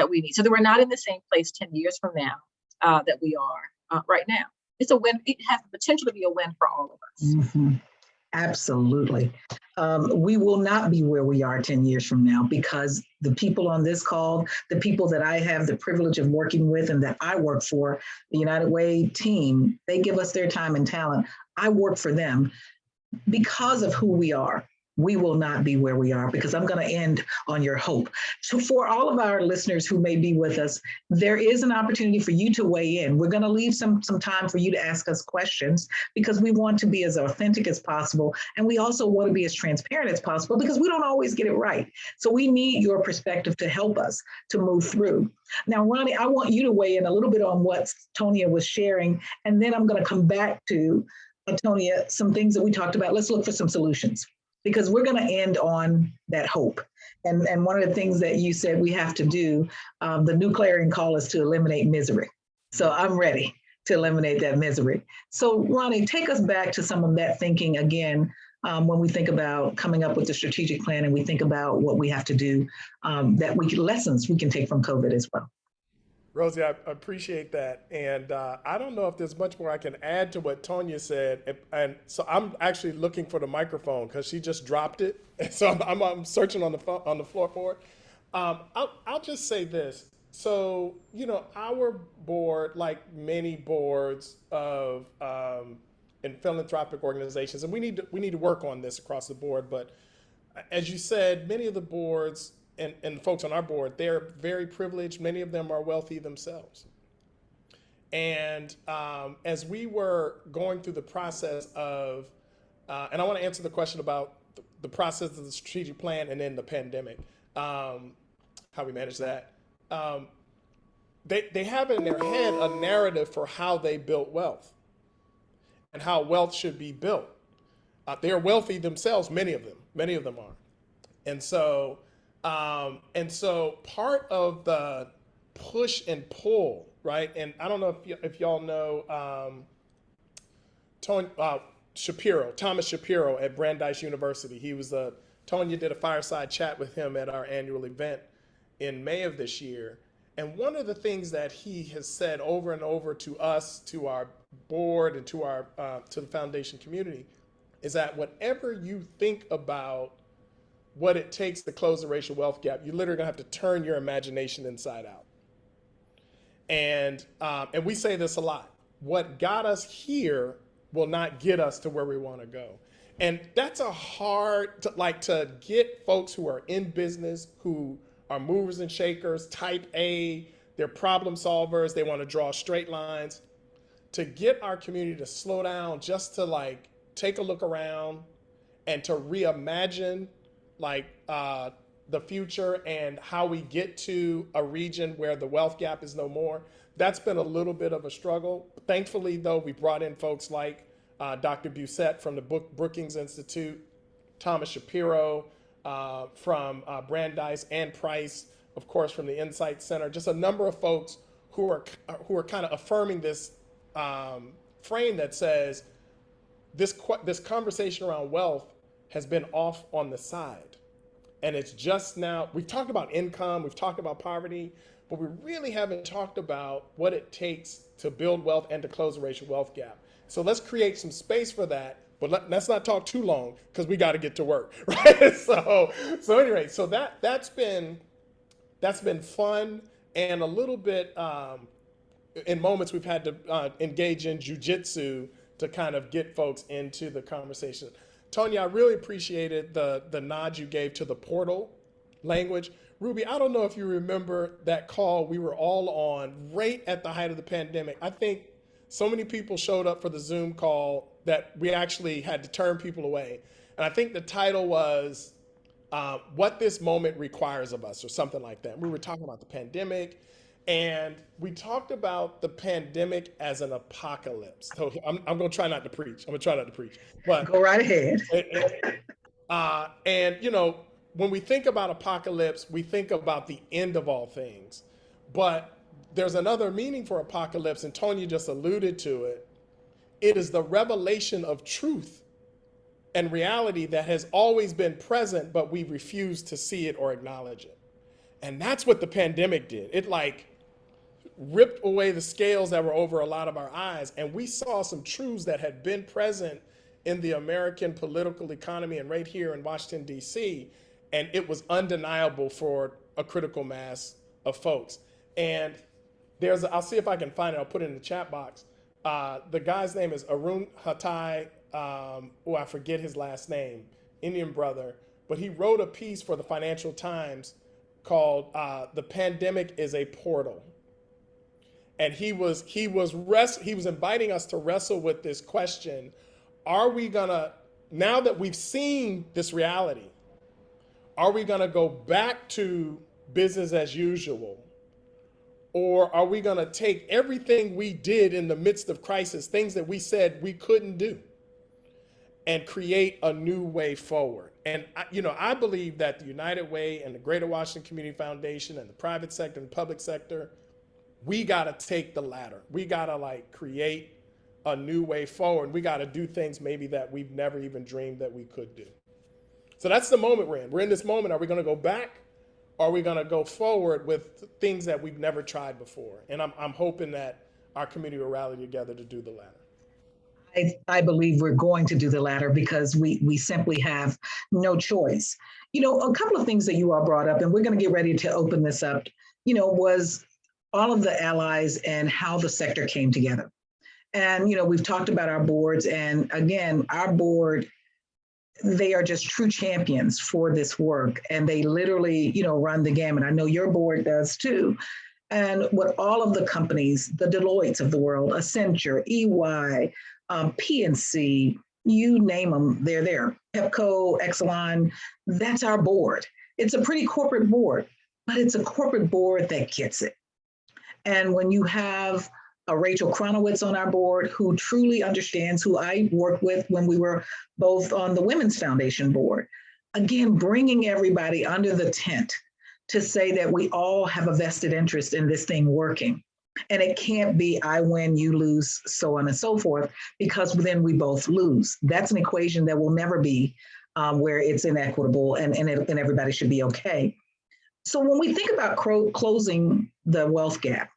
need, so that we're not in the same place 10 years from now that we are right now. It's a win. It has the potential to be a win for all of us. Mm-hmm. Absolutely. We will not be where we are 10 years from now because the people on this call, the people that I have the privilege of working with and that I work for, the United Way team, they give us their time and talent. I work for them because of who we are. We will not be where we are because I'm going to end on your hope. So for all of our listeners who may be with us, there is an opportunity for you to weigh in. We're going to leave some time for you to ask us questions because we want to be as authentic as possible. And we also want to be as transparent as possible because we don't always get it right. So we need your perspective to help us to move through. Now, Ronnie, I want you to weigh in a little bit on what Tonia was sharing, and then I'm going to come back to, Tonia, some things that we talked about. Let's look for some solutions, because we're going to end on that hope. And one of the things that you said we have to do, the new clarion call is to eliminate misery. So I'm ready. to eliminate that misery. So Ronnie, take us back to some of that thinking again, when we think about coming up with the strategic plan and we think about what we have to do, lessons we can take from COVID as well. Rosie, I appreciate that. And I don't know if there's much more I can add to what Tonia said. And so I'm actually looking for the microphone because she just dropped it. And so I'm searching on the floor for it. I'll just say this. So, our board, like many boards of in philanthropic organizations, and we need to work on this across the board. But as you said, many of the boards and folks on our board, they're very privileged. Many of them are wealthy themselves. And as we were going through the process of, and I want to answer the question about the process of the strategic plan and then the pandemic, how we manage that. They have in their head a narrative for how they built wealth and how wealth should be built. They are wealthy themselves, many of them are. And so part of the push and pull, right? And I don't know if y'all know Thomas Shapiro at Brandeis University. Tonia did a fireside chat with him at our annual event in May of this year. And one of the things that he has said over and over to us, to our board, and to the foundation community, is that whatever you think about what it takes to close the racial wealth gap, you're literally gonna have to turn your imagination inside out. And we say this a lot. What got us here will not get us to where we want to go. And that's a hard to get folks who are in business, who are movers and shakers, type A, they're problem solvers, they want to draw straight lines, to get our community to slow down, just to take a look around and to reimagine the future and how we get to a region where the wealth gap is no more. That's been a little bit of a struggle. Thankfully, though, we brought in folks like Dr. Busette from the Brookings Institute, Thomas Shapiro from Brandeis, and Price, of course, from the Insight Center. Just a number of folks who are kind of affirming this frame that says this conversation around wealth has been off on the side. And it's just now, we've talked about income, we've talked about poverty, but we really haven't talked about what it takes to build wealth and to close the racial wealth gap. So let's create some space for that, but let's not talk too long because we got to get to work, right? So anyway, so that's been fun, and a little bit in moments we've had to engage in jujitsu to kind of get folks into the conversation. Tonia, I really appreciated the nod you gave to the portal language. Ruby, I don't know if you remember that call we were all on right at the height of the pandemic. I think so many people showed up for the Zoom call that we actually had to turn people away. And I think the title was What This Moment Requires of Us, or something like that. We were talking about the pandemic, and we talked about the pandemic as an apocalypse. So I'm going to try not to preach. But go right ahead. And when we think about apocalypse, we think about the end of all things. But there's another meaning for apocalypse, and Tonia just alluded to it. It is the revelation of truth and reality that has always been present, but we refuse to see it or acknowledge it. And that's what the pandemic did. It ripped away the scales that were over a lot of our eyes, and we saw some truths that had been present in the American political economy and right here in Washington, D.C., and it was undeniable for a critical mass of folks. And I'll see if I can find it, I'll put it in the chat box. The guy's name is Arun Hatai, I forget his last name, Indian brother, but he wrote a piece for the Financial Times called "The Pandemic is a Portal," and he was inviting us to wrestle with this question: are we gonna, now that we've seen this reality, are we gonna go back to business as usual? Or are we gonna take everything we did in the midst of crisis, things that we said we couldn't do, and create a new way forward? And I believe that the United Way and the Greater Washington Community Foundation and the private sector and public sector, we got to take the ladder. We got to like create a new way forward. We got to do things maybe that we've never even dreamed that we could do. So that's the moment we're in. We're in this moment. Are we going to go back? Or are we going to go forward with things that we've never tried before? And I'm hoping that our community will rally together to do the latter. I believe we're going to do the latter because we simply have no choice. A couple of things that you all brought up, and we're going to get ready to open this up, was all of the allies and how the sector came together. And, we've talked about our boards, and again, our board, they are just true champions for this work, and they literally, run the gamut. I know your board does too. And what all of the companies, the Deloittes of the world, Accenture, EY, PNC, you name them, they're there. Pepco, Exelon, that's our board. It's a pretty corporate board, but it's a corporate board that gets it. And when you have a Rachel Kronowitz on our board who truly understands, who I worked with when we were both on the Women's Foundation board, again, bringing everybody under the tent to say that we all have a vested interest in this thing working. And it can't be I win, you lose, so on and so forth, because then we both lose. That's an equation that will never be where it's inequitable and everybody should be okay. So when we think about closing the wealth gap,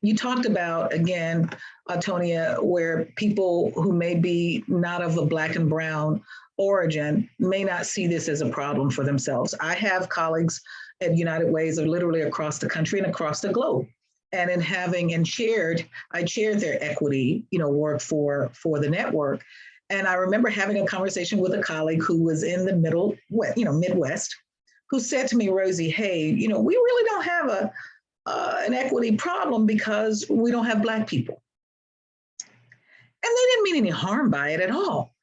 you talked about, again, Tonia, where people who may be not of a Black and brown origin may not see this as a problem for themselves. I have colleagues at United Ways are literally across the country and across the globe. And in having I chaired their equity, work for the network. And I remember having a conversation with a colleague who was in the Midwest, who said to me, Rosie, hey, we really don't have an equity problem because we don't have Black people. And they didn't mean any harm by it at all.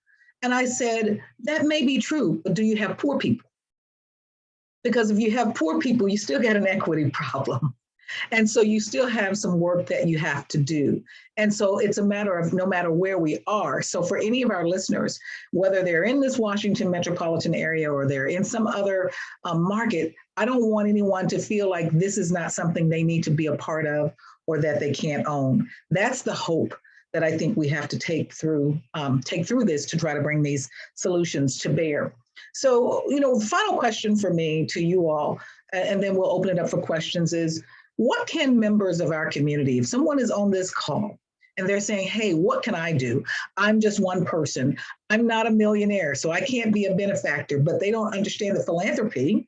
And I said, that may be true, but do you have poor people? Because if you have poor people, you still got an equity problem. And so you still have some work that you have to do. And so it's a matter of no matter where we are. So for any of our listeners, whether they're in this Washington metropolitan area or they're in some other market, I don't want anyone to feel like this is not something they need to be a part of or that they can't own. That's the hope that I think we have to take through this to try to bring these solutions to bear. So, the final question for me to you all, and then we'll open it up for questions, is what can members of our community, if someone is on this call and they're saying, hey, what can I do? I'm just one person. I'm not a millionaire, so I can't be a benefactor, but they don't understand that philanthropy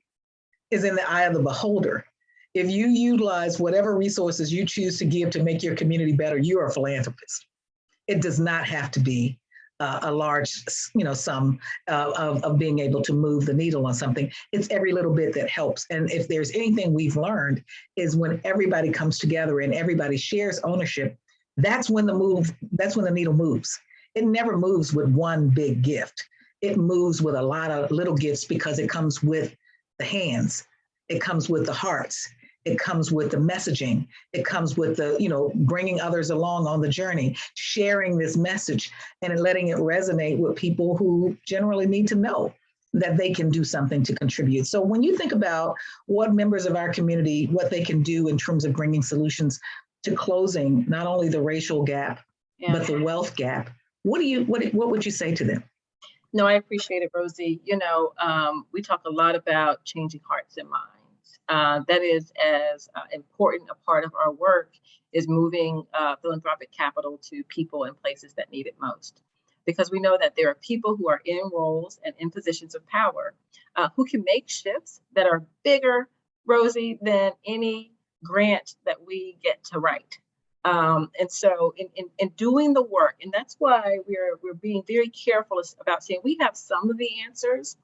is in the eye of the beholder. If you utilize whatever resources you choose to give to make your community better, you're a philanthropist. It does not have to be a large, sum of being able to move the needle on something. It's every little bit that helps. And if there's anything we've learned is when everybody comes together and everybody shares ownership, that's when the needle moves. It never moves with one big gift. It moves with a lot of little gifts because it comes with the hands, it comes with the hearts, it comes with the messaging, it comes with the, bringing others along on the journey, sharing this message and letting it resonate with people who generally need to know that they can do something to contribute. So when you think about what members of our community, what they can do in terms of bringing solutions to closing not only the racial gap, but the wealth gap, what would you say to them? No, I appreciate it, Rosie. We talk a lot about changing hearts and minds. That is as important a part of our work is moving philanthropic capital to people and places that need it most. Because we know that there are people who are in roles and in positions of power who can make shifts that are bigger, Rosie, than any grant that we get to write. And so in doing the work, and that's why we're being very careful about saying we have some of the answers.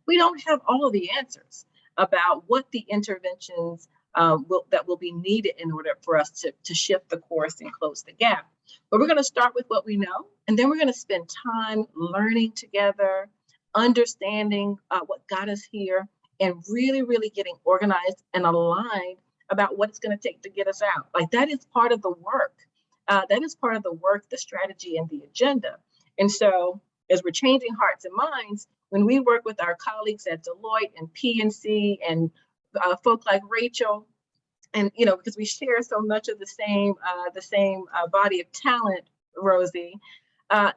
We don't have all of the answers about what the interventions that will be needed in order for us to shift the course and close the gap. But we're going to start with what we know, and then we're going to spend time learning together, understanding what got us here, and really, really getting organized and aligned about what it's going to take to get us out. Like that is part of the work. That is part of the work, the strategy, and the agenda. And so as we're changing hearts and minds, when we work with our colleagues at Deloitte and PNC and folk like Rachel, and because we share so much of the same body of talent, Rosie,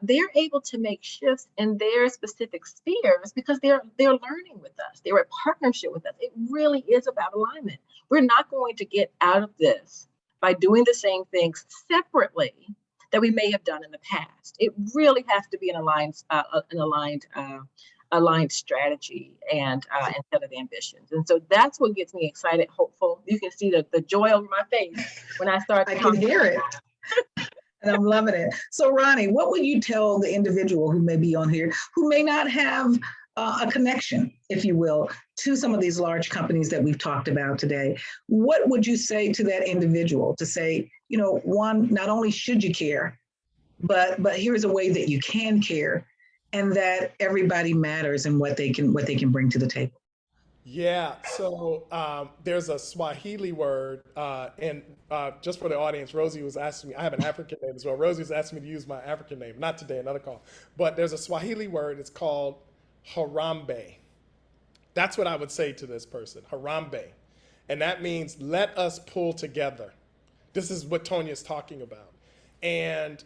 they're able to make shifts in their specific spheres because they're learning with us. They're in partnership with us. It really is about alignment. We're not going to get out of this by doing the same things separately that we may have done in the past. It really has to be an aligned strategy and set of ambitions. And so that's what gets me excited, hopeful. You can see the joy over my face when I start I talking. can hear it. And I'm loving it. So Ronnie, what would you tell the individual who may be on here, who may not have a connection, if you will, to some of these large companies that we've talked about today? What would you say to that individual to say, one, not only should you care, but here's a way that you can care, and that everybody matters and what they can bring to the table? Yeah, so there's a Swahili word, and just for the audience, Rosie was asking me, I have an African name as well. Rosie was asking me to use my African name, not today, another call. But there's a Swahili word, it's called harambe. That's what I would say to this person, harambe. And that means let us pull together. This is what Tonia's talking about. And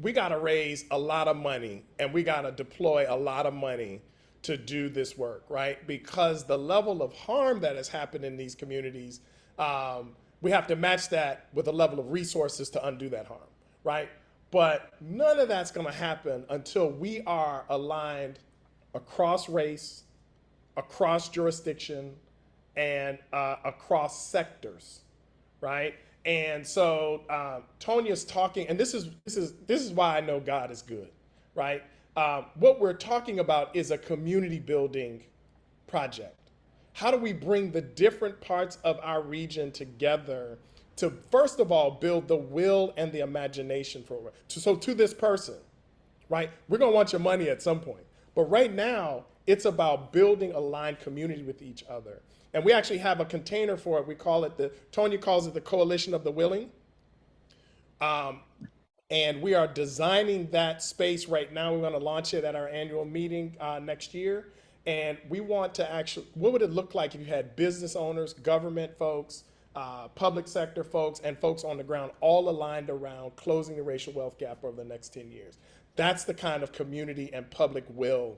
we got to raise a lot of money, and we got to deploy a lot of money to do this work, right? Because the level of harm that has happened in these communities, we have to match that with a level of resources to undo that harm, right? But none of that's gonna happen until we are aligned across race, across jurisdiction, and across sectors, right? And so Tonia's talking, and this is why I know God is good, right? What we're talking about is a community building project. How do we bring the different parts of our region together to, first of all, build the will and the imagination for it? So to this person, right, we're gonna want your money at some point. But right now, it's about building aligned community with each other. And we actually have a container for it. We call it Tonia calls it the Coalition of the Willing. And we are designing that space right now. We're going to launch it at our annual meeting next year. And we want to actually, what would it look like if you had business owners, government folks, public sector folks, and folks on the ground all aligned around closing the racial wealth gap over the next 10 years? That's the kind of community and public will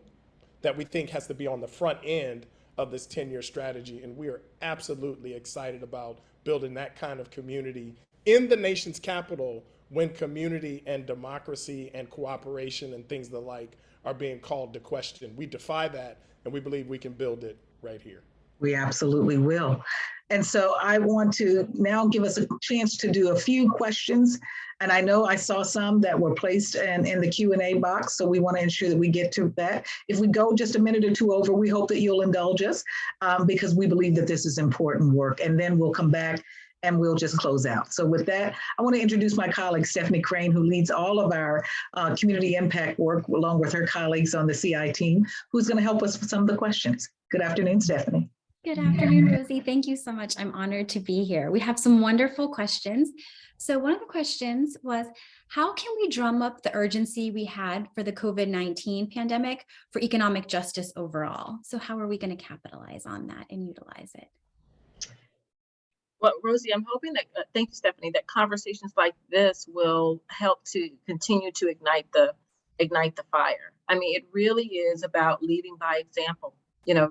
that we think has to be on the front end of this 10-year strategy. And we are absolutely excited about building that kind of community in the nation's capital, when community and democracy and cooperation and things the like are being called to question. We defy that, and we believe we can build it right here. We absolutely will. And so I want to now give us a chance to do a few questions. And I know I saw some that were placed in the Q&A box, so we want to ensure that we get to that. If we go just a minute or two over, we hope that you'll indulge us because we believe that this is important work. And then we'll come back and we'll just close out. So with that, I want to introduce my colleague, Stephanie Crane, who leads all of our community impact work along with her colleagues on the CI team, who's going to help us with some of the questions. Good afternoon, Stephanie. Good afternoon, Rosie. Thank you so much. I'm honored to be here. We have some wonderful questions. So one of the questions was, how can we drum up the urgency we had for the COVID-19 pandemic for economic justice overall? So how are we going to capitalize on that and utilize it? Well, Rosie, I'm hoping that, thank you, Stephanie, that conversations like this will help to continue to ignite the fire. I mean, it really is about leading by example,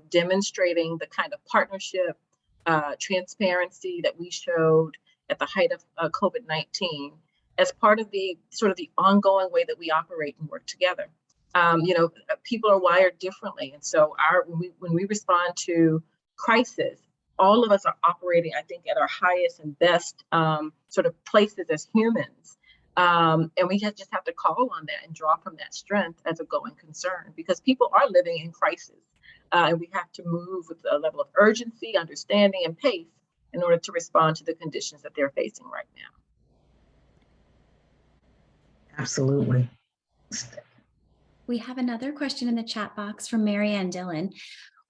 demonstrating the kind of partnership, transparency that we showed at the height of COVID-19 as part of the sort of the ongoing way that we operate and work together. People are wired differently. And so when we respond to crisis, all of us are operating, I think, at our highest and best sort of places as humans. And we just have to call on that and draw from that strength as a going concern, because people are living in crisis. And we have to move with a level of urgency, understanding, and pace in order to respond to the conditions that they're facing right now. Absolutely. We have another question in the chat box from Marianne Dillon.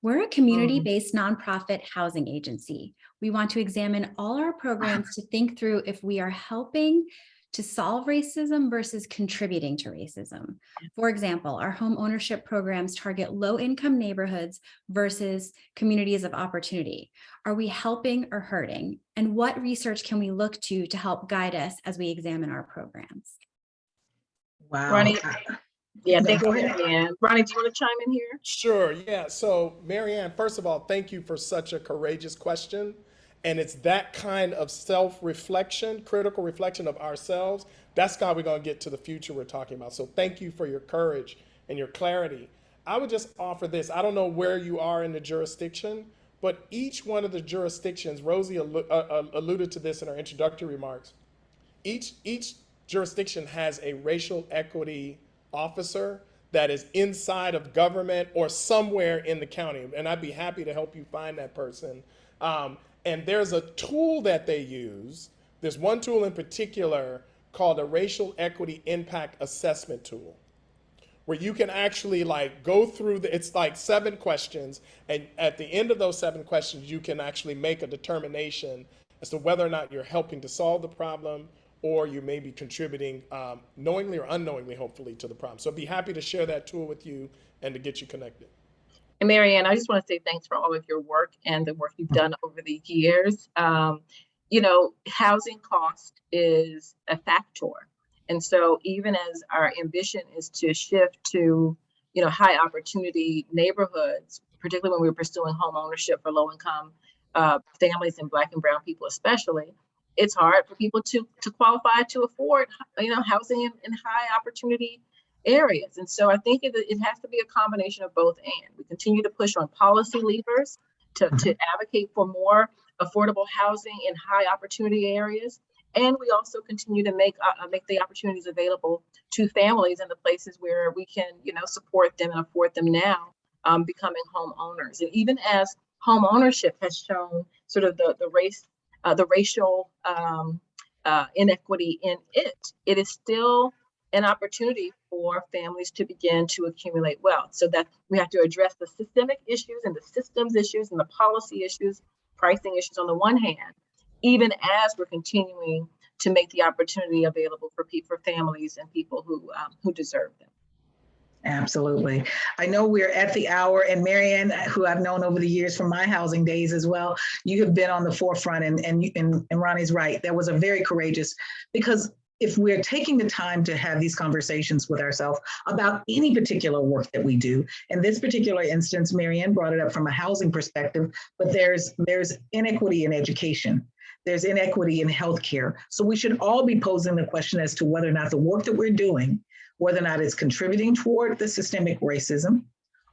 We're a community-based nonprofit housing agency. We want to examine all our programs to think through if we are helping to solve racism versus contributing to racism? For example, our home ownership programs target low-income neighborhoods versus communities of opportunity. Are we helping or hurting? And what research can we look to help guide us as we examine our programs? Wow. Ronnie, yeah, No, thank go you, ahead. Marianne. Ronnie, do you want to chime in here? Sure, yeah. So, Marianne, first of all, thank you for such a courageous question. And it's that kind of self-reflection, critical reflection of ourselves. That's how we're going to get to the future we're talking about. So thank you for your courage and your clarity. I would just offer this. I don't know where you are in the jurisdiction, but each one of the jurisdictions, Rosie alluded to this in her introductory remarks, each jurisdiction has a racial equity officer that is inside of government or somewhere in the county. And I'd be happy to help you find that person. And there's a tool that they use. There's one tool in particular called a racial equity impact assessment tool, where you can actually like go through it's like 7 questions. And at the end of those 7 questions, you can actually make a determination as to whether or not you're helping to solve the problem or you may be contributing knowingly or unknowingly, hopefully, to the problem. So I'd be happy to share that tool with you and to get you connected. And Marianne, I just want to say thanks for all of your work and the work you've done over the years. You know, housing cost is a factor. And so even as our ambition is to shift to, you know, high opportunity neighborhoods, particularly when we were pursuing home ownership for low income families and Black and brown people especially, it's hard for people to qualify to afford, you know, housing in high opportunity areas. And so I think it has to be a combination of both and. We continue to push on policy levers to advocate for more affordable housing in high opportunity areas. And we also continue to make the opportunities available to families in the places where we can, you know, support them and afford them now, becoming homeowners. And even as home ownership has shown sort of the racial inequity in it, it is still an opportunity for families to begin to accumulate wealth. So that we have to address the systemic issues and the systems issues and the policy issues, pricing issues on the one hand, even as we're continuing to make the opportunity available for families and people who deserve them. Absolutely. I know we're at the hour, and Marianne, who I've known over the years from my housing days as well, you have been on the forefront, and Ronnie's right. That was a very courageous, because if we're taking the time to have these conversations with ourselves about any particular work that we do, in this particular instance, Marianne brought it up from a housing perspective, but there's inequity in education. There's inequity in healthcare. So we should all be posing the question as to whether or not the work that we're doing, whether or not it's contributing toward the systemic racism,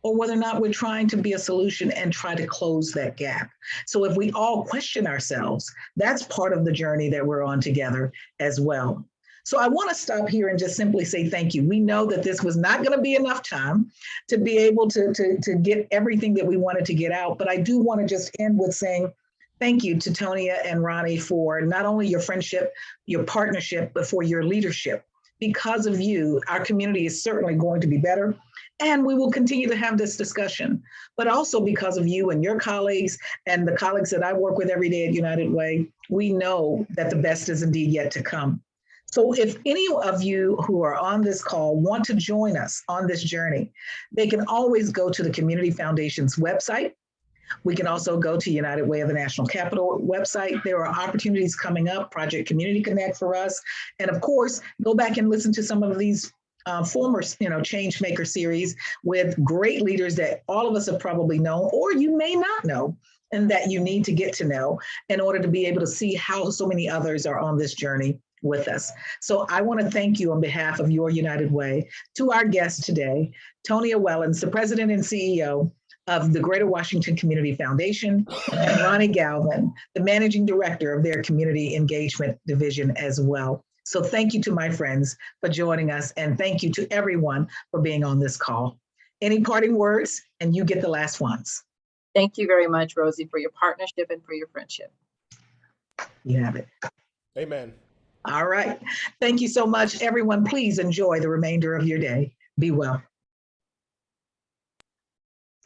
or whether or not we're trying to be a solution and try to close that gap. So if we all question ourselves, that's part of the journey that we're on together as well. So I want to stop here and just simply say thank you. We know that this was not going to be enough time to be able to get everything that we wanted to get out, but I do want to just end with saying thank you to Tonia and Ronnie for not only your friendship, your partnership, but for your leadership. Because of you, our community is certainly going to be better, and we will continue to have this discussion. But also because of you and your colleagues and the colleagues that I work with every day at United Way, we know that the best is indeed yet to come. So if any of you who are on this call want to join us on this journey, they can always go to the Community Foundation's website. We can also go to United Way of the National Capital website. There are opportunities coming up, Project Community Connect for us. And of course, go back and listen to some of these former Change Maker series with great leaders that all of us have probably known, or you may not know, and that you need to get to know in order to be able to see how so many others are on this journey with us. So I want to thank you on behalf of your United Way to our guest today, Tonia Wellons, the President and CEO of the Greater Washington Community Foundation, and Ronnie Galvin, the Managing Director of their Community Engagement Division as well. So thank you to my friends for joining us, and thank you to everyone for being on this call. Any parting words? And you get the last ones. Thank you very much, Rosie, for your partnership and for your friendship. You have it. Amen. All right. Thank you so much, everyone. Please enjoy the remainder of your day. Be well.